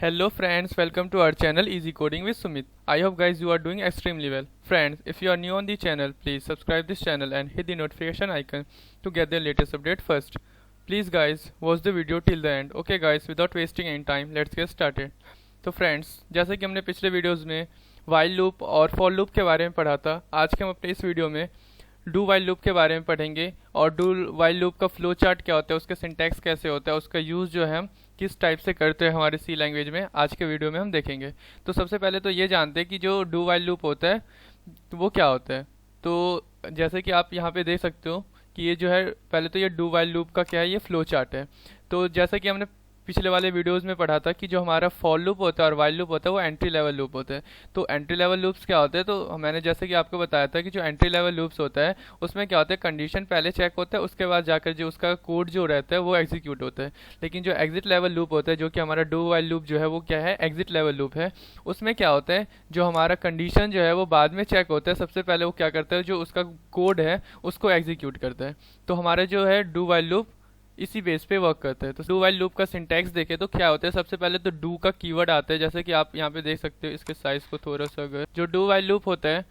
Hello friends, welcome to our channel Easy Coding with Sumit. I hope guys you are doing extremely well. Friends, if you are new on the channel, please subscribe this channel and hit the notification icon to get the latest update first. Please guys, watch the video till the end. Okay guys, without wasting any time, let's get started. तो friends, जैसे कि हमने पिछले videos में while loop और for loop के बारे में पढ़ा था, आज के हम अपने इस वीडियो में डू वाइल लूप के बारे में पढ़ेंगे और डू वाइल लूप का फ्लो चार्ट क्या होता है, उसका सिंटैक्स कैसे होता है, उसका यूज़ जो है हम किस टाइप से करते हैं हमारे सी लैंग्वेज में, आज के वीडियो में हम देखेंगे। तो सबसे पहले तो ये जानते हैं कि जो डू वाइल लूप होता है तो वो क्या होता है। तो जैसे कि आप यहाँ पे देख सकते हो कि ये जो है, पहले तो ये डू वाइल लूप का क्या है, ये फ्लो चार्ट है। तो जैसा कि हमने पिछले वाले वीडियोस में पढ़ा था कि जो हमारा फॉर लूप होता है और वाइल लूप होता है वो एंट्री लेवल लूप होता है। तो एंट्री लेवल लूप्स क्या होते हैं, तो मैंने जैसे कि आपको बताया था कि जो एंट्री लेवल लूप्स होता है उसमें क्या होता है, कंडीशन पहले चेक होता है, उसके बाद जाकर जो उसका कोड जो रहता है वो एग्जीक्यूट होता है। लेकिन जो एग्जिट लेवल लूप होता है, जो कि हमारा डू वाइल लूप जो है वो क्या है, एग्जिट लेवल लूप है। उसमें क्या होता है, जो हमारा कंडीशन जो है वो बाद में चेक होता है, सबसे पहले वो क्या करता है, जो उसका कोड है उसको एग्जीक्यूट करता है। तो हमारा जो है डू वाइल लूप इसी बेस पे वर्क करता है। तो डू वाइल लूप का सिंटैक्स देखें तो क्या होता है, सबसे पहले तो डू का कीवर्ड आता है, जैसे कि आप यहाँ पे देख सकते हो। इसके साइज को थोड़ा सा, अगर जो डू वाइल लूप होता है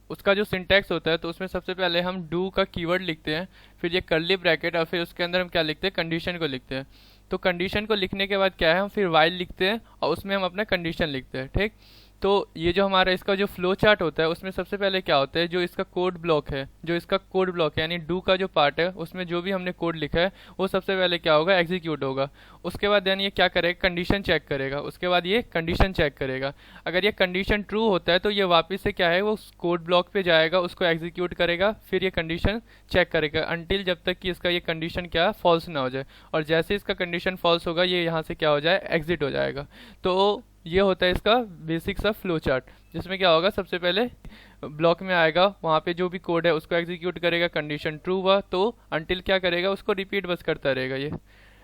उसका जो सिंटैक्स होता है, तो उसमें सबसे पहले हम डू का कीवर्ड लिखते हैं, फिर ये कर्ली ब्रैकेट, और फिर उसके अंदर हम क्या लिखते हैं, कंडीशन को लिखते हैं। तो कंडीशन को लिखने के बाद क्या है, हम फिर वाइल लिखते हैं और उसमें हम अपना कंडीशन लिखते हैं। ठीक, तो ये जो हमारा इसका जो फ्लो चार्ट होता है उसमें सबसे पहले क्या होता है, जो इसका कोड ब्लॉक है, जो इसका कोड ब्लॉक है यानी डू का जो पार्ट है, उसमें जो भी हमने कोड लिखा है वो सबसे पहले क्या होगा, एग्जीक्यूट होगा। उसके बाद यानी ये क्या करेगा, कंडीशन चेक करेगा। उसके बाद ये कंडीशन चेक करेगा, अगर ये कंडीशन ट्रू होता है तो ये वापस से क्या है, वो कोड ब्लॉक पे जाएगा, उसको एग्जीक्यूट करेगा, फिर ये कंडीशन चेक करेगा अनटिल जब तक कि इसका ये कंडीशन क्या फॉल्स ना हो जाए। और जैसे इसका कंडीशन फॉल्स होगा ये यहाँ से क्या हो जाए, एग्जिट हो जाएगा। तो ये होता है इसका बेसिक सा फ्लो चार्ट, जिसमें क्या होगा, सबसे पहले ब्लॉक में आएगा, वहाँ पे जो भी कोड है उसको एग्जीक्यूट करेगा, कंडीशन ट्रू हुआ तो अनटिल क्या करेगा, उसको रिपीट बस करता रहेगा ये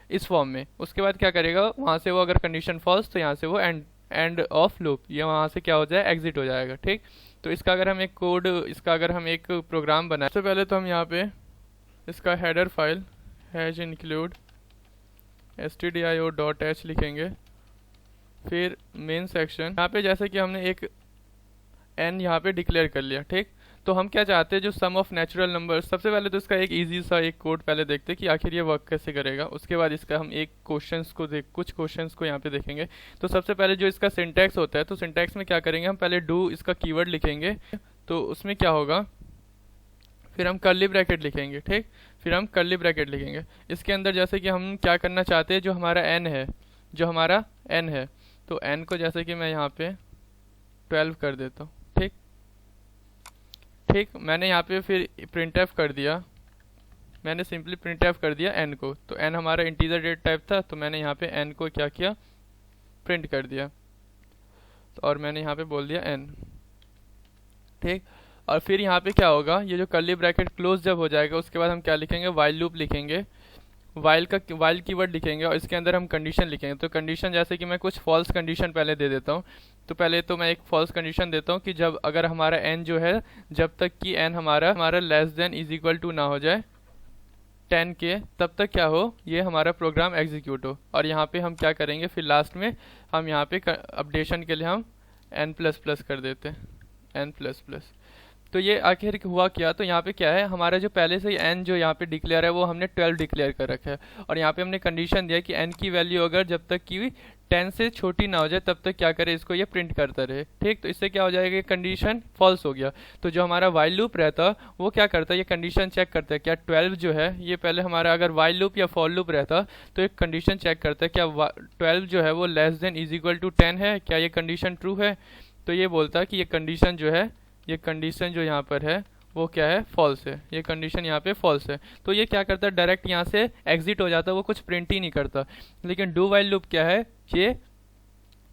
इस फॉर्म में। उसके बाद क्या करेगा, वहाँ से वो अगर कंडीशन फॉल्स तो यहाँ से वो एंड ऑफ लूप, ये वहाँ से क्या हो जाए, एग्जिट हो जाएगा। ठीक, तो इसका अगर हम एक कोड, इसका अगर हम एक प्रोग्राम बनाए, सबसे पहले तो हम यहाँ पे इसका header file has include stdio.h लिखेंगे, फिर मेन सेक्शन यहाँ पे जैसे कि हमने एक n यहाँ पे डिक्लेयर कर लिया। ठीक, तो हम क्या चाहते हैं, जो सम ऑफ नेचुरल नंबर्स, सबसे पहले तो इसका एक इजी सा एक कोड पहले देखते हैं कि आखिर ये वर्क कैसे करेगा। उसके बाद इसका हम एक कुछ क्वेश्चंस को यहाँ पे देखेंगे। तो सबसे पहले जो इसका सिंटैक्स होता है, तो सिंटैक्स में क्या करेंगे, हम पहले डू इसका कीवर्ड लिखेंगे, तो उसमें क्या होगा, फिर हम कर्ली ब्रैकेट लिखेंगे। ठीक, फिर हम कर्ली ब्रैकेट लिखेंगे, इसके अंदर जैसे कि हम क्या करना चाहते हैं, जो हमारा n है, जो हमारा n है, तो n को जैसे कि मैं यहाँ पे 12 कर देता हूँ। ठीक, मैंने यहाँ पे फिर प्रिंट एफ कर दिया, मैंने सिंपली प्रिंट एफ कर दिया n को। तो n हमारा इंटीजर डेट टाइप था, तो मैंने यहाँ पे n को क्या किया, प्रिंट कर दिया, तो और मैंने यहाँ पे बोल दिया n। ठीक, और फिर यहाँ पे क्या होगा, ये जो कर्ली ब्रैकेट क्लोज जब हो जाएगा उसके बाद हम क्या लिखेंगे, वाइल लूप लिखेंगे, वाइल कीवर्ड लिखेंगे और इसके अंदर हम कंडीशन लिखेंगे। तो कंडीशन जैसे कि मैं कुछ फॉल्स कंडीशन पहले दे देता हूँ। तो पहले तो मैं एक फॉल्स कंडीशन देता हूँ कि जब अगर हमारा n जो है, जब तक कि n हमारा less than is equal to ना हो जाए 10 के, तब तक क्या हो, ये हमारा प्रोग्राम एग्जीक्यूट हो। और यहाँ पे हम क्या करेंगे, फिर लास्ट में हम यहाँ पे अपडेशन के लिए हम n++ कर देते हैं, n++। तो ये आखिर हुआ क्या, तो यहाँ पे क्या है, हमारा जो पहले से ही n जो यहाँ पे डिक्लेयर है वो हमने 12 डिक्लेयर कर रखा है, और यहाँ पे हमने कंडीशन दिया कि n की वैल्यू अगर जब तक कि 10 से छोटी ना हो जाए तब तक क्या करे, इसको ये प्रिंट करता रहे। ठीक, तो इससे क्या हो जाएगा, कंडीशन फॉल्स हो गया। तो जो हमारा वाइल लूप रहता वो क्या करता है, ये कंडीशन चेक करता है क्या 12 जो है, ये पहले हमारा अगर वाइल लूप या फॉर लूप रहता तो एक कंडीशन चेक करता है क्या 12 जो है वो less than is equal to 10 है, क्या ये कंडीशन ट्रू है। तो ये बोलता है कि ये कंडीशन जो है, ये कंडीशन जो यहाँ पर है वो क्या है, फॉल्स है, ये कंडीशन यहाँ पे फॉल्स है। तो ये क्या करता है, डायरेक्ट यहाँ से एग्जिट हो जाता है, वो कुछ प्रिंट ही नहीं करता। लेकिन डू वाइल लूप क्या है, ये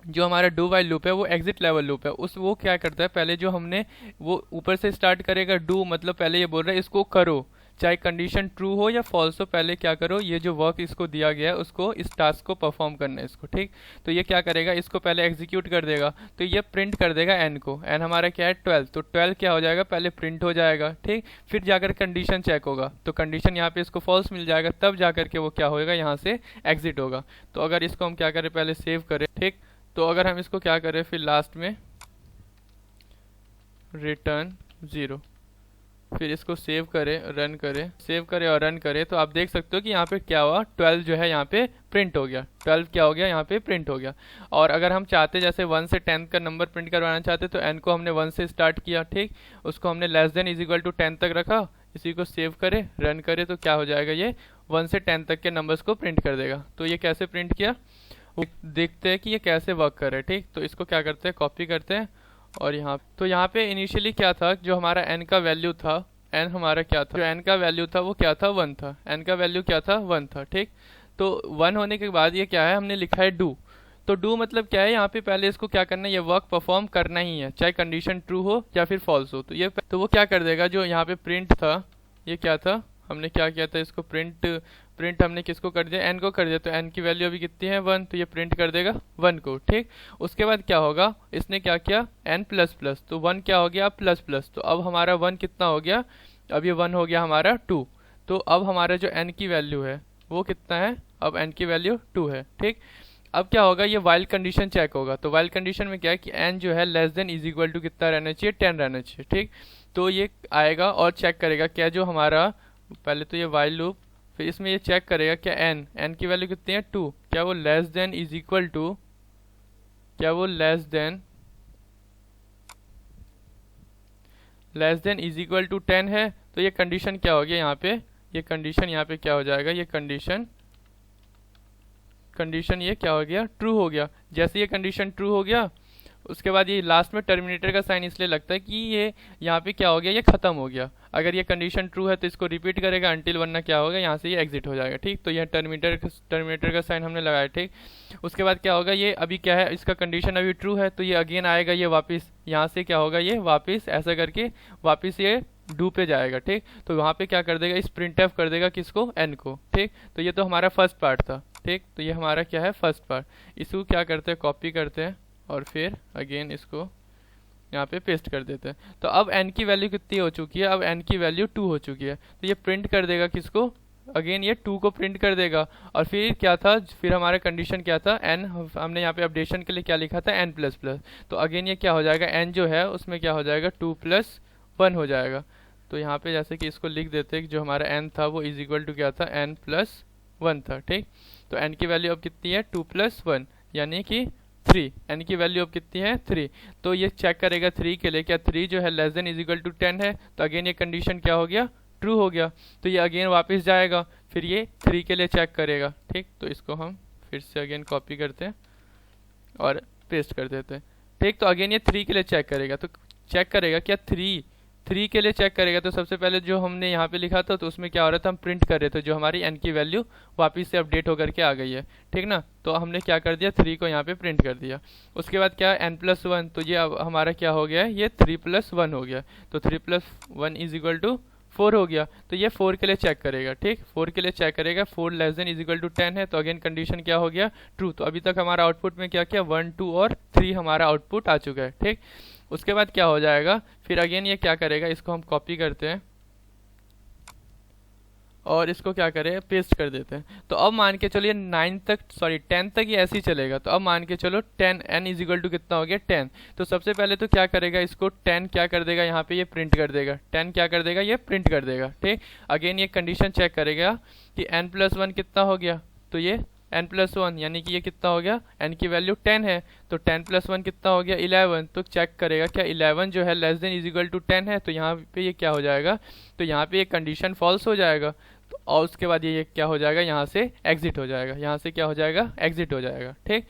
जो हमारा डू वाइल लूप है वो एग्जिट लेवल लूप है। वो क्या करता है, पहले जो हमने वो ऊपर से स्टार्ट करेगा, डू मतलब पहले ये बोल रहा है इसको करो, चाहे कंडीशन ट्रू हो या फॉल्स हो, पहले क्या करो, ये जो वर्क इसको दिया गया है उसको, इस टास्क को परफॉर्म करना है इसको। ठीक, तो ये क्या करेगा, इसको पहले एग्जीक्यूट कर देगा, तो ये प्रिंट कर देगा n को। n हमारा क्या है 12, तो 12 क्या हो जाएगा, पहले प्रिंट हो जाएगा। ठीक, फिर जाकर कंडीशन चेक होगा, तो कंडीशन यहाँ पे इसको फॉल्स मिल जाएगा, तब जाकर के वो क्या होगा, यहाँ से एग्जिट होगा। तो अगर इसको हम क्या करें, पहले सेव करें। ठीक, तो अगर हम इसको क्या करें फिर लास्ट में रिटर्न 0, फिर इसको सेव करें, रन करें, सेव करें और रन करें, तो आप देख सकते हो कि यहाँ पे क्या हुआ, 12 जो है यहाँ पे प्रिंट हो गया। 12 क्या हो गया, यहाँ पे प्रिंट हो गया। और अगर हम चाहते जैसे 1 से 10 का नंबर प्रिंट करवाना चाहते तो n को हमने 1 से स्टार्ट किया, ठीक, उसको हमने less than is equal to 10 तक रखा, इसी को सेव करें, रन करें, तो क्या हो जाएगा, ये 1 से 10 तक के नंबर्स को प्रिंट कर देगा। तो ये कैसे प्रिंट किया देखते हैं कि ये कैसे वर्क कर रहा है, ठीक। तो इसको क्या करते हैं, कॉपी करते हैं और यहाँ पे इनिशियली क्या था, जो हमारा n का वैल्यू था, n हमारा क्या था, जो n का वैल्यू था वो क्या था, 1 था, n का वैल्यू क्या था, 1 था, ठीक। तो 1 होने के बाद ये क्या है, हमने लिखा है डू। तो डू मतलब क्या है, यहाँ पे पहले इसको क्या करना है, ये वर्क परफॉर्म करना ही है, चाहे कंडीशन ट्रू हो या फिर फॉल्स हो। तो वो क्या कर देगा, जो यहाँ पे प्रिंट था, ये क्या था, हमने क्या किया था, इसको प्रिंट हमने किसको कर दिया, n को कर दिया, तो n की वैल्यू अभी कितनी है, 1, तो ये प्रिंट कर देगा 1 को, ठीक। उसके बाद क्या होगा, इसने क्या किया, n प्लस प्लस, तो 1 क्या हो गया, प्लस प्लस, तो अब हमारा 1 कितना हो गया, अब ये 1 हो गया हमारा 2। तो अब हमारा जो n की वैल्यू है वो कितना है, अब n की वैल्यू 2 है, ठीक। अब क्या होगा, ये वाइल कंडीशन चेक होगा। तो वाइल कंडीशन में क्या है कि n जो है less than is equal to कितना रहना चाहिए, 10 रहना चाहिए, ठीक। तो ये आएगा और चेक करेगा क्या, जो हमारा पहले तो ये वाइल लूप, फिर इसमें ये चेक करेगा क्या n की वैल्यू कितनी है, 2, क्या वो less than is equal to, क्या वो less than is equal to 10 है। तो ये कंडीशन क्या हो गया, यहाँ पे ये कंडीशन यहाँ पे क्या हो जाएगा, ये कंडीशन ये क्या हो गया, ट्रू हो गया। जैसे ये कंडीशन ट्रू हो गया, उसके बाद ये लास्ट में टर्मिनेटर का साइन इसलिए लगता है कि ये यहाँ पे क्या हो गया, ये खत्म हो गया। अगर ये कंडीशन ट्रू है तो इसको रिपीट करेगा अंटिल, वरना क्या होगा, यहाँ से ये एग्जिट हो जाएगा, ठीक। तो ये टर्मिनेटर का साइन हमने लगाया, ठीक। उसके बाद क्या होगा, ये अभी क्या है, इसका कंडीशन अभी ट्रू है, तो ये अगेन आएगा, ये वापस यहाँ से क्या होगा, ये वापस ऐसा करके वापस ये डू पे जाएगा, ठीक। तो वहाँ पे क्या कर देगा, इस प्रिंटएफ कर देगा किसको, n को, ठीक। तो ये तो हमारा फर्स्ट पार्ट था, ठीक। तो ये हमारा क्या है, फर्स्ट पार्ट। इसको क्या करते हैं, कॉपी करते हैं और फिर अगेन इसको यहाँ पे पेस्ट कर देते हैं। तो अब n की वैल्यू कितनी हो चुकी है, अब n की वैल्यू 2 हो चुकी है। तो ये प्रिंट कर देगा किसको, अगेन ये 2 को प्रिंट कर देगा। और फिर क्या था, फिर हमारा कंडीशन क्या था, n हमने यहाँ पे अपडेशन के लिए क्या लिखा था, n प्लस प्लस। तो अगेन ये क्या हो जाएगा, n जो है उसमें क्या हो जाएगा, 2 + 1 हो जाएगा। तो यहाँ पे जैसे कि इसको लिख देते हैं कि जो हमारा n था वो इज इक्वल टू क्या था, n + 1 था, ठीक। तो n की वैल्यू अब कितनी है, 2 + 1 यानी कि 3। n की वैल्यू अब कितनी है, 3। तो ये चेक करेगा 3 के लिए, क्या 3 जो है less than is equal to 10 है। तो अगेन ये कंडीशन क्या हो गया, ट्रू हो गया। तो ये अगेन वापस जाएगा, फिर ये 3 के लिए चेक करेगा, ठीक। तो इसको हम फिर से अगेन कॉपी करते हैं और पेस्ट कर देते हैं, ठीक। तो अगेन ये 3 के लिए चेक करेगा, तो चेक करेगा क्या 3 के लिए चेक करेगा। तो सबसे पहले जो हमने यहाँ पे लिखा था तो उसमें क्या हो रहा था, हम प्रिंट कर रहे थे, जो हमारी n की वैल्यू वापस से अपडेट होकर के आ गई है, ठीक ना। तो हमने क्या कर दिया, 3 को यहाँ पे प्रिंट कर दिया। उसके बाद क्या n + 1, तो ये अब हमारा क्या हो गया है, ये 3 + 1 हो गया। तो 3 + 1 इज इक्वल टू 4 हो गया। तो ये 4 के लिए चेक करेगा, ठीक, 4 के लिए चेक करेगा, 4 less than is equal to 10 है। तो अगेन कंडीशन क्या हो गया, ट्रू। तो अभी तक हमारा आउटपुट में क्या किया, 1, 2 और 3 हमारा आउटपुट आ चुका है, ठीक। उसके बाद क्या हो जाएगा, फिर अगेन ये क्या करेगा, इसको हम कॉपी करते हैं और इसको क्या करें, पेस्ट कर देते हैं। तो अब मान के चलिए 10 तक ये ऐसे ही चलेगा। तो अब मान के चलो 10 n इज इक्वल टू कितना हो गया, 10। तो सबसे पहले तो क्या करेगा, इसको 10 क्या कर देगा, यहाँ पे ये प्रिंट कर देगा, 10 क्या कर देगा, ये प्रिंट कर देगा, ठीक। अगेन ये कंडीशन चेक करेगा कि n + 1 कितना हो गया, तो ये n + 1 यानी कि ये कितना हो गया, n की वैल्यू 10 है। तो 10 + 1 कितना हो गया, 11। तो चेक करेगा क्या 11 जो है less than is equal to 10 है। तो यहाँ पे ये क्या हो जाएगा, तो यहाँ पे ये कंडीशन फॉल्स हो जाएगा। तो और उसके बाद ये क्या हो जाएगा, यहाँ से एग्जिट हो जाएगा, यहाँ से क्या हो जाएगा, एग्जिट हो जाएगा, ठीक,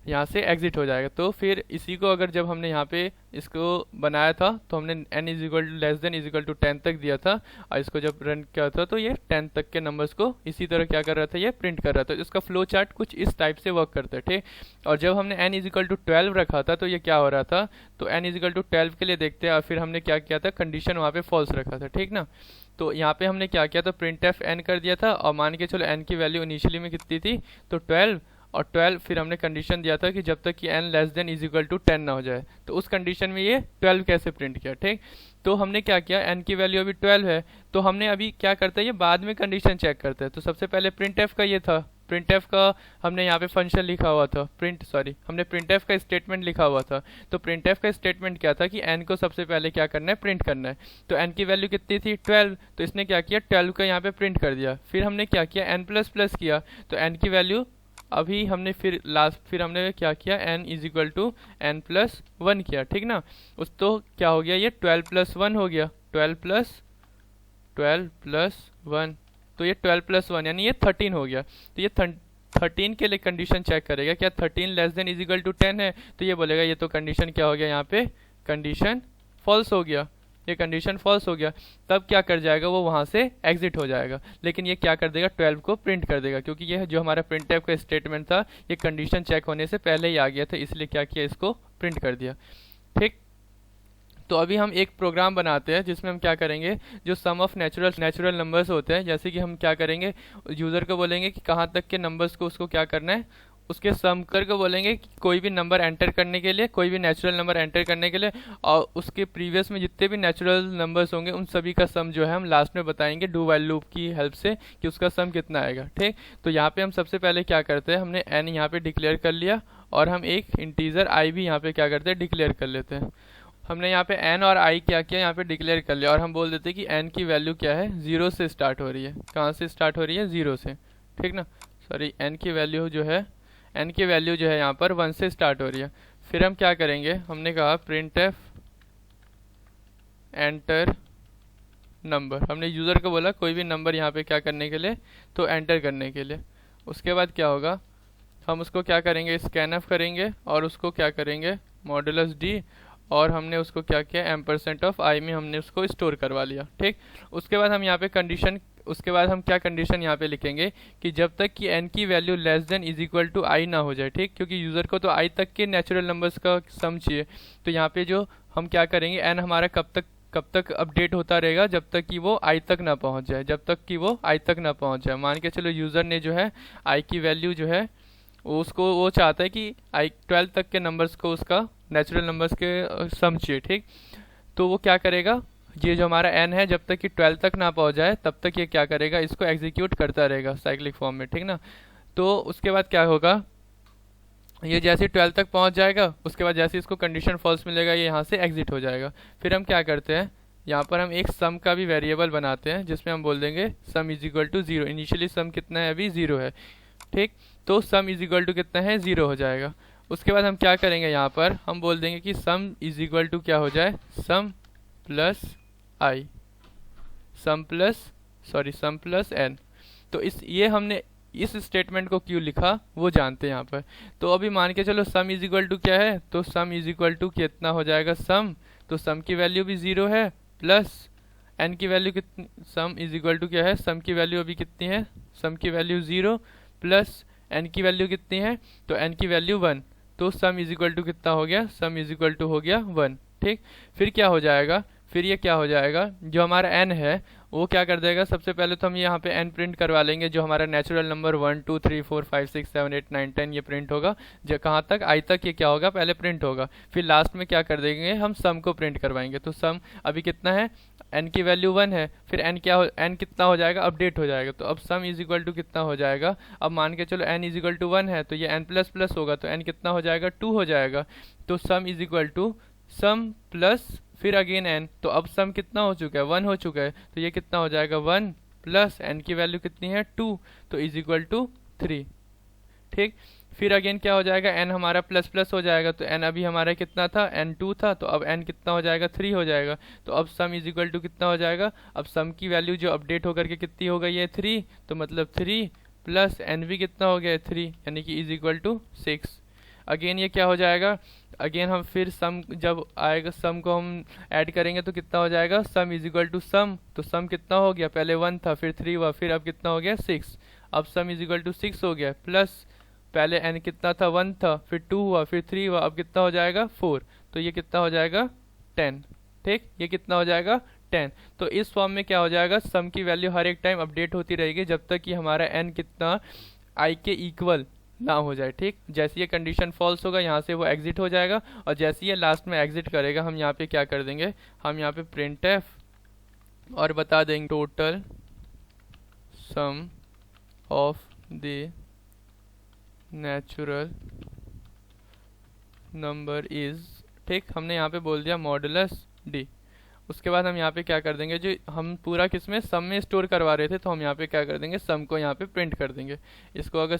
यहाँ से एग्जिट हो जाएगा। तो फिर इसी को अगर जब हमने यहाँ पे इसको बनाया था तो हमने n is equal to less than is equal to 10 तक दिया था, और इसको जब रन किया था तो ये 10 तक के नंबर्स को इसी तरह क्या कर रहा था, ये प्रिंट कर रहा था। इसका फ्लो चार्ट कुछ इस टाइप से वर्क करता है, ठीक। और जब हमने n इज इक्वल टू 12 रखा था तो ये क्या हो रहा था, तो n इज इक्वल टू 12 के लिए देखते हैं, और फिर हमने क्या किया था, कंडीशन वहाँ पे फॉल्स रखा था, ठीक ना। तो यहाँ पे हमने क्या किया था, printf n कर दिया था, और मान के चलो n की वैल्यू इनिशियली में कितनी थी, तो 12, और 12 फिर हमने कंडीशन दिया था कि जब तक कि n less than is equal to 10 ना हो जाए। तो उस कंडीशन में ये 12 कैसे प्रिंट किया, ठीक। तो हमने क्या किया, n की वैल्यू अभी 12 है, तो हमने अभी क्या करते हैं, ये बाद में कंडीशन चेक करते हैं। तो सबसे पहले printf का ये था, printf का हमने यहाँ पे फंक्शन लिखा हुआ था, हमने printf का स्टेटमेंट लिखा हुआ था। तो printf का स्टेटमेंट क्या था कि n को सबसे पहले क्या करना है, प्रिंट करना है। तो n की वैल्यू कितनी थी, 12, तो इसने क्या किया, 12 का यहाँ पे प्रिंट कर दिया। फिर हमने क्या किया, n प्लस प्लस किया, तो n की वैल्यू अभी हमने फिर हमने क्या किया, n is equal to n plus 1 किया, ठीक ना। उस तो क्या हो गया, ये 12 प्लस 1 हो गया, 12 प्लस 1, तो ये 12 प्लस 1 यानी ये 13 हो गया। तो ये 13 के लिए कंडीशन चेक करेगा, क्या 13 less than is equal to 10 है, तो ये बोलेगा ये तो कंडीशन क्या हो गया, यहाँ पे कंडीशन फॉल्स हो गया, ये कंडीशन फॉल्स हो गया। तब क्या कर जाएगा, वो वहाँ से एग्जिट हो जाएगा। लेकिन ये क्या कर देगा, 12 को प्रिंट कर देगा, क्योंकि ये जो हमारा printf का स्टेटमेंट था ये कंडीशन चेक होने से पहले ही आ गया था, इसलिए क्या किया, इसको प्रिंट कर दिया, ठीक। तो अभी हम एक प्रोग्राम बनाते हैं जिसमें हम क्या करेंगे, जो सम ऑफ नेचुरल नंबर्स होते हैं, जैसे कि हम क्या करेंगे, यूज़र को बोलेंगे कि कहाँ तक के नंबर्स को उसको क्या करना है, उसके सम कर को बोलेंगे कि कोई भी नंबर एंटर करने के लिए, कोई भी नेचुरल नंबर एंटर करने के लिए, और उसके प्रीवियस में जितने भी नेचुरल नंबर्स होंगे उन सभी का सम जो है हम लास्ट में बताएंगे डू वाइल लूप की हेल्प से कि उसका सम कितना आएगा, ठीक। तो यहाँ पे हम सबसे पहले क्या करते हैं, हमने n यहाँ पे डिक्लेयर कर लिया और हम एक इंटीजर i भी यहाँ पे क्या करते हैं, डिक्लेयर कर लेते हैं। हमने यहाँ पे n और i क्या किया, यहाँ पे डिक्लेयर कर लिया, और हम बोल देते हैं कि n की वैल्यू क्या है, 0 से स्टार्ट हो रही है। कहाँ से स्टार्ट हो रही है, 0 से, ठीक ना। सॉरी, n की वैल्यू जो है यहाँ पर 1 से स्टार्ट हो रही है। फिर हम क्या करेंगे, हमने कहा printf एंटर नंबर, हमने यूज़र को बोला कोई भी नंबर यहाँ पे क्या करने के लिए, तो एंटर करने के लिए। उसके बाद क्या होगा, हम उसको क्या करेंगे, स्कैनफ करेंगे और उसको क्या करेंगे, मॉडुलस डी, और हमने उसको क्या किया, %i में हमने उसको स्टोर करवा लिया, ठीक। उसके बाद हम यहाँ पे हम क्या कंडीशन यहाँ पे लिखेंगे कि जब तक कि n की value less than is equal to i ना हो जाए, ठीक, क्योंकि यूज़र को तो i तक के नेचुरल नंबर्स का सम चाहिए। तो यहाँ पे जो हम क्या करेंगे, n हमारा कब तक अपडेट होता रहेगा, जब तक कि वो i तक ना पहुँच जाए, मान के चलो यूज़र ने जो है i की वैल्यू जो है वो चाहता है कि 12 तक के नंबर्स को उसका नेचुरल नंबर्स के सम चाहिए, ठीक। तो वो क्या करेगा, ये जो हमारा n है जब तक कि 12 तक ना पहुंच जाए तब तक ये क्या करेगा, इसको एग्जीक्यूट करता रहेगा साइक्लिक फॉर्म में, ठीक ना। तो उसके बाद क्या होगा, ये जैसे 12 तक पहुंच जाएगा, उसके बाद जैसे इसको कंडीशन फॉल्स मिलेगा ये यहाँ से एग्जिट हो जाएगा। फिर हम क्या करते हैं, यहाँ पर हम एक सम का भी वेरिएबल बनाते हैं जिसमें हम बोल देंगे sum is equal to 0। Initially sum कितना है, अभी 0 है, ठीक। तो सम इज इक्वल टू कितना है, 0 हो जाएगा। उसके बाद हम क्या करेंगे, यहाँ पर हम बोल देंगे कि सम इज इक्वल टू क्या हो जाए, सम प्लस n। तो ये हमने इस स्टेटमेंट को क्यों लिखा वो जानते हैं यहाँ पर। तो अभी मान के चलो सम इज इक्वल टू क्या है, तो सम इज इक्वल टू कितना हो जाएगा, सम, तो सम की वैल्यू भी 0 है, प्लस n की वैल्यू कितनी, सम इज इक्वल टू क्या है, सम की वैल्यू अभी कितनी है, सम की वैल्यू 0 प्लस n की वैल्यू कितनी है, तो n की वैल्यू 1, तो सम इज इक्वल टू कितना हो गया, सम इज इक्वल टू हो गया 1, ठीक। फिर क्या हो जाएगा, फिर ये क्या हो जाएगा, जो हमारा n है वो क्या कर देगा, सबसे पहले तो हम यहाँ पे n प्रिंट करवा लेंगे, जो हमारा नेचुरल नंबर 1 2 3 4 5 6 7 8 9 10 ये प्रिंट होगा, जो कहाँ तक, i तक ये क्या होगा, पहले प्रिंट होगा। फिर लास्ट में क्या कर देंगे, हम सम को प्रिंट करवाएंगे। तो सम अभी कितना है, n की वैल्यू 1 है, फिर n कितना हो जाएगा, अपडेट हो जाएगा। तो अब सम इज इक्वल टू कितना हो जाएगा, अब मान के चलो n इज इक्वल टू 1 है, तो ये n प्लस प्लस होगा, तो n कितना हो जाएगा, 2 हो जाएगा। तो sum is equal to sum plus फिर अगेन n, तो अब सम कितना हो चुका है, 1 हो चुका है, तो ये कितना हो जाएगा, 1 प्लस n की वैल्यू कितनी है, 2, तो इज इक्वल टू 3, ठीक। फिर अगेन क्या हो जाएगा, n हमारा प्लस प्लस हो जाएगा, तो n अभी हमारा कितना था, n 2 था, तो अब n कितना हो जाएगा, 3 हो जाएगा। तो अब सम इज इक्वल टू कितना हो जाएगा, अब सम की वैल्यू जो अपडेट होकर के कितनी हो गई है, 3, तो मतलब 3 प्लस n भी कितना हो गया है, 3, यानी कि इज इक्वल टू 6। अगेन ये क्या हो जाएगा, अगेन हम फिर सम जब आएगा, सम को हम ऐड करेंगे तो कितना हो जाएगा, सम इज इक्वल टू सम, तो सम कितना हो गया, पहले 1 था, फिर 3 हुआ, फिर अब कितना हो गया, 6। अब सम इज इक्वल टू 6 हो गया, प्लस पहले n कितना था, 1 था, फिर 2 हुआ, फिर 3 हुआ, अब कितना हो जाएगा, 4, तो ये कितना हो जाएगा, 10, ठीक। ये कितना हो जाएगा, 10। तो इस फॉर्म में क्या हो जाएगा, सम की वैल्यू हर एक टाइम अपडेट होती रहेगी जब तक कि हमारा n कितना i के इक्वल ना हो जाए, ठीक। जैसे ये कंडीशन फॉल्स होगा, यहाँ से वो एग्जिट हो जाएगा, और जैसे ये लास्ट में एग्जिट करेगा, हम यहाँ पे क्या कर देंगे, हम यहाँ पे printf और बता देंगे total sum of the natural number is, ठीक, हमने यहाँ पे बोल दिया मॉडुलस डी। उसके बाद हम यहाँ पे क्या कर देंगे, जो हम पूरा किस में सम में स्टोर करवा रहे थे, तो हम यहाँ पे क्या कर देंगे, सम को यहाँ पे प्रिंट कर देंगे। इसको अगर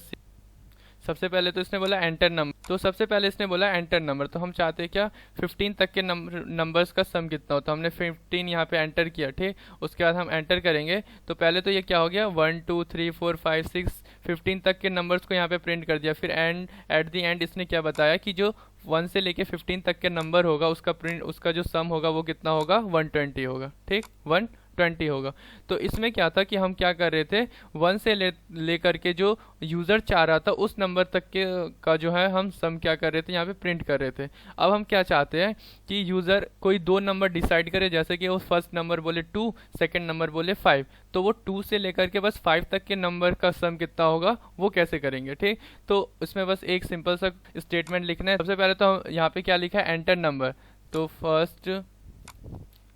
सबसे पहले तो इसने बोला एंटर नंबर, तो सबसे पहले इसने बोला एंटर नंबर, तो हम चाहते हैं क्या 15 तक के नंबर्स का सम कितना होता है। हमने 15 यहाँ पे एंटर किया, ठीक। उसके बाद हम एंटर करेंगे, तो पहले तो ये क्या हो गया 1 2 3 4 5 6 15 तक के नंबर्स को यहाँ पे प्रिंट कर दिया। फिर एट द एंड इसने क्या बताया कि जो 1 से लेके 15 तक के नंबर होगा उसका जो सम होगा वो कितना होगा 120 होगा, ठीक, 120 होगा। तो इसमें क्या था कि हम क्या कर रहे थे 1 से लेकर के जो यूज़र चाह रहा था उस नंबर तक के का जो है हम सम क्या कर रहे थे यहाँ पे प्रिंट कर रहे थे। अब हम क्या चाहते हैं कि यूज़र कोई दो नंबर डिसाइड करे, जैसे कि वो फर्स्ट नंबर बोले 2, सेकंड नंबर बोले 5, तो वो 2 से लेकर के बस 5 तक के नंबर का सम कितना होगा वो कैसे करेंगे, ठीक। तो इसमें बस एक सिंपल सा स्टेटमेंट लिखना है। सबसे पहले तो हम यहाँ पे क्या लिखा है एंटर नंबर, तो फर्स्ट,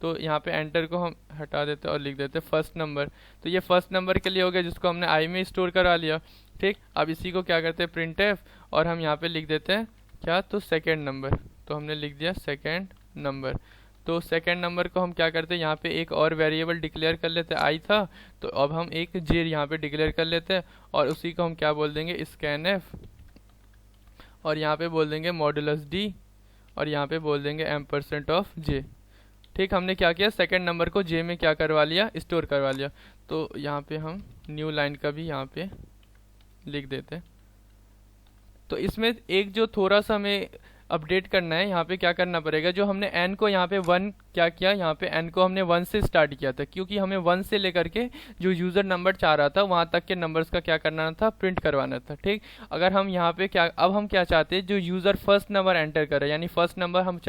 तो यहाँ पे एंटर को हम हटा देते और लिख देते फर्स्ट नंबर। तो ये फर्स्ट नंबर के लिए हो गया जिसको हमने आई में स्टोर करा लिया, ठीक। अब इसी को क्या करते हैं प्रिंट एफ, और हम यहाँ पे लिख देते हैं क्या, तो सेकेंड नंबर, तो हमने लिख दिया सेकेंड नंबर। तो सेकेंड नंबर को हम क्या करते हैं यहाँ पे एक और वेरिएबल डिक्लेयर कर लेते हैं, आई था, तो अब हम एक जे यहाँ पे डिक्लेयर कर लेते हैं और उसी को हम क्या बोल देंगे स्कैन एफ, और यहाँ पे बोल देंगे मॉडुलस डी, और यहाँ पे बोल देंगे एम्परसेंट ऑफ जे, ठीक। हमने क्या किया सेकंड नंबर को जे में क्या करवा लिया, स्टोर करवा लिया। तो यहाँ पे हम न्यू लाइन का भी यहाँ पे लिख देते। तो इसमें एक जो थोड़ा सा हमें अपडेट करना है, यहाँ पे क्या करना पड़ेगा, जो हमने n को यहाँ पे 1 क्या किया, यहाँ पे n को हमने 1 से स्टार्ट किया था, क्योंकि हमें 1 से लेकर के जो यूज़र नंबर चाह रहा था वहाँ तक के नंबर्स का क्या करना था, प्रिंट करवाना था, ठीक। अगर हम यहाँ पे क्या, अब हम क्या चाहते हैं, जो यूज़र फर्स्ट नंबर एंटर करे, यानी फर्स्ट नंबर हम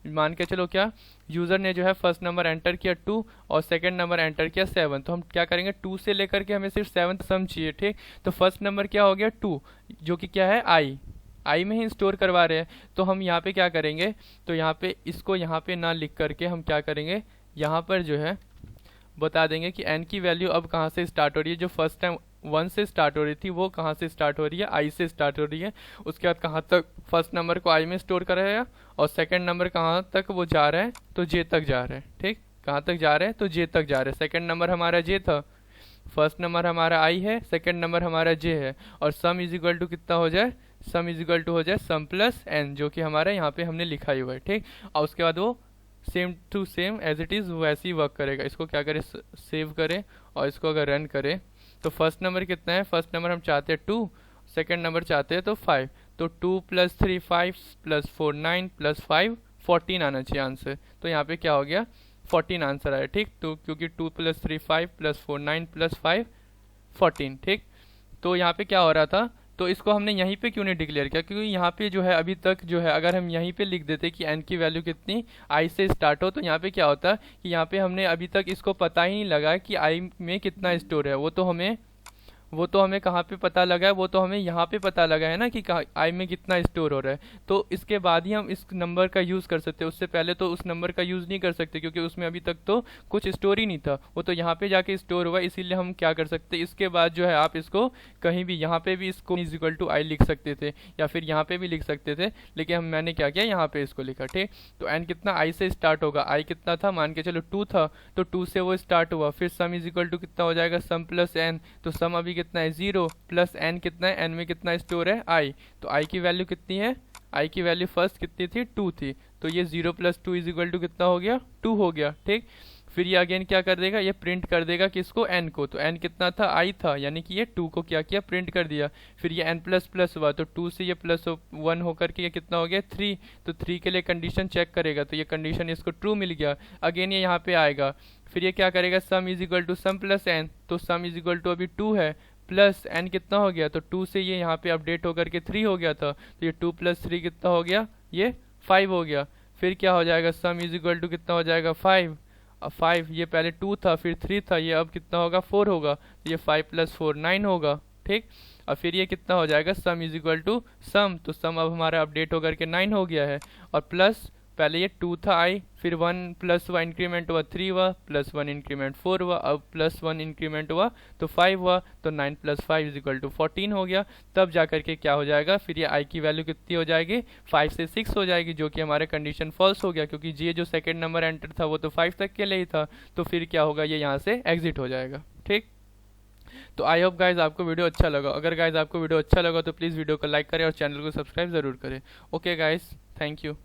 मान के चलो क्या यूज़र ने जो है फर्स्ट नंबर एंटर किया 2 और सेकंड नंबर एंटर किया 7, तो हम क्या करेंगे 2 से लेकर के हमें सिर्फ 7 सम चाहिए, ठीक। तो फर्स्ट नंबर क्या हो गया 2, जो कि क्या है आई में ही स्टोर करवा रहे हैं। तो हम यहाँ पे क्या करेंगे, तो यहाँ पे इसको यहाँ पे ना लिख करके हम क्या करेंगे, यहाँ पर जो है बता देंगे कि n की वैल्यू अब कहाँ से स्टार्ट हो रही है, जो फर्स्ट टाइम 1 से स्टार्ट हो रही थी वो कहाँ से स्टार्ट हो रही है, आई से स्टार्ट हो रही है। उसके बाद कहाँ तक फर्स्ट नंबर को आई में स्टोर कराया और सेकंड नंबर कहाँ तक वो जा रहा है, तो जे तक जा रहा है, ठीक। कहाँ तक जा रहे हैं, तो जे तक जा रहे हैं। सेकंड नंबर हमारा जे था, फर्स्ट नंबर हमारा आई है, सेकंड नंबर हमारा जे है, और सम इज इक्वल टू कितना हो जाए, सम इज इक्वल टू हो जाए सम प्लस एन, जो कि हमारा यहाँ पे हमने लिखा ही हुआ है, ठीक। और उसके बाद वो same to same as it is वैसे ही वर्क करेगा। इसको क्या करें, सेव करें और इसको अगर रन करें, तो फर्स्ट नंबर कितना है, फर्स्ट नंबर हम चाहते हैं 2, सेकंड नंबर चाहते हैं तो 5, तो 2 + 3 5 + 4 9 + 5 14 आना चाहिए आंसर। तो यहाँ पे क्या हो गया 14 आंसर आया, ठीक। तो क्योंकि 2 + 3 5 + 4 9 + 5 14, ठीक। तो यहाँ पे क्या हो रहा था, तो इसको हमने यहीं पे क्यों नहीं डिक्लेयर किया, क्योंकि यहाँ पे जो है अभी तक जो है अगर हम यहीं पे लिख देते कि n की वैल्यू कितनी i से स्टार्ट हो, तो यहाँ पे क्या होता कि यहाँ पे हमने अभी तक इसको पता ही नहीं लगा कि i में कितना स्टोर है। वो तो हमें कहाँ पे पता लगा है, वो तो हमें यहाँ पे पता लगा है ना कि आई में कितना स्टोर हो रहा है। तो इसके बाद ही हम इस नंबर का यूज़ कर सकते हैं, उससे पहले तो उस नंबर का यूज़ नहीं कर सकते, क्योंकि उसमें अभी तक तो कुछ स्टोर ही नहीं था, वो तो यहाँ पे जाके स्टोर हुआ। इसीलिए हम क्या कर सकते, इसके बाद जो है आप इसको कहीं भी यहाँ पे भी इसको इज इक्वल टू आई लिख सकते थे, या फिर यहाँ पे भी लिख सकते थे, लेकिन मैंने क्या किया यहाँ पे इसको लिखा, ठीक। तो एन कितना आई से स्टार्ट होगा, आई कितना था मान के चलो 2 था, तो 2 से वो स्टार्ट हुआ, फिर सम इज इक्वल टू कितना हो जाएगा सम प्लस एन, तो सम अभी कितना है 0 प्लस एन कितना है, एन में कितना स्टोर है आई, तो आई की वैल्यू कितनी है, आई की वैल्यू फर्स्ट कितनी थी 2 थी, तो ये 0 + 2 इज इक्वल टू कितना हो गया 2 हो गया, ठीक। फिर ये अगेन क्या कर देगा, ये प्रिंट कर देगा किसको, एन को, तो एन कितना था आई था, यानी कि ये 2 को क्या किया प्रिंट कर दिया। फिर ये एन प्लस प्लस हुआ, तो 2 से ये +1 होकर के ये कितना हो गया 3, तो 3 के लिए कंडीशन चेक करेगा, तो ये कंडीशन इसको ट्रू मिल गया। अगेन ये यहाँ पे आएगा, फिर ये क्या करेगा sum is equal to sum plus n, तो सम इज इक्वल टू अभी 2 है, प्लस एन कितना हो गया, तो 2 से ये यहाँ पे अपडेट होकर के 3 हो गया था, तो ये 2 + 3 कितना हो गया, ये 5 हो गया। फिर क्या हो जाएगा सम इज इक्वल टू कितना हो जाएगा 5, अब 5 ये पहले 2 था फिर 3 था, ये अब कितना होगा 4 होगा, तो ये 5 + 4 9 होगा, ठीक। और फिर ये कितना हो जाएगा सम इज इक्वल टू सम, तो सम अब हमारा अपडेट होकर के 9 हो गया है, और प्लस पहले ये 2 था आई, फिर 1 प्लस हुआ इंक्रीमेंट हुआ 3 हुआ, प्लस 1 इंक्रीमेंट 4 हुआ, अब प्लस 1 इंक्रीमेंट हुआ तो 5 हुआ, तो 9 प्लस 5 इज इक्वल टू 14 हो गया। तब जा करके क्या हो जाएगा, फिर ये आई की वैल्यू कितनी हो जाएगी, 5 से 6 हो जाएगी, जो कि हमारे कंडीशन फॉल्स हो गया, क्योंकि ये जो सेकेंड नंबर एंटर था वो तो 5 तक के लिए ही था। तो फिर क्या होगा, ये यहाँ से एग्जिट हो जाएगा। ठीक, तो आई होप गाइज आपको वीडियो अच्छा लगा। अगर गाइज आपको वीडियो अच्छा लगा तो प्लीज़ वीडियो को लाइक करें और चैनल को सब्सक्राइब ज़रूर करें। Okay guys, thank you.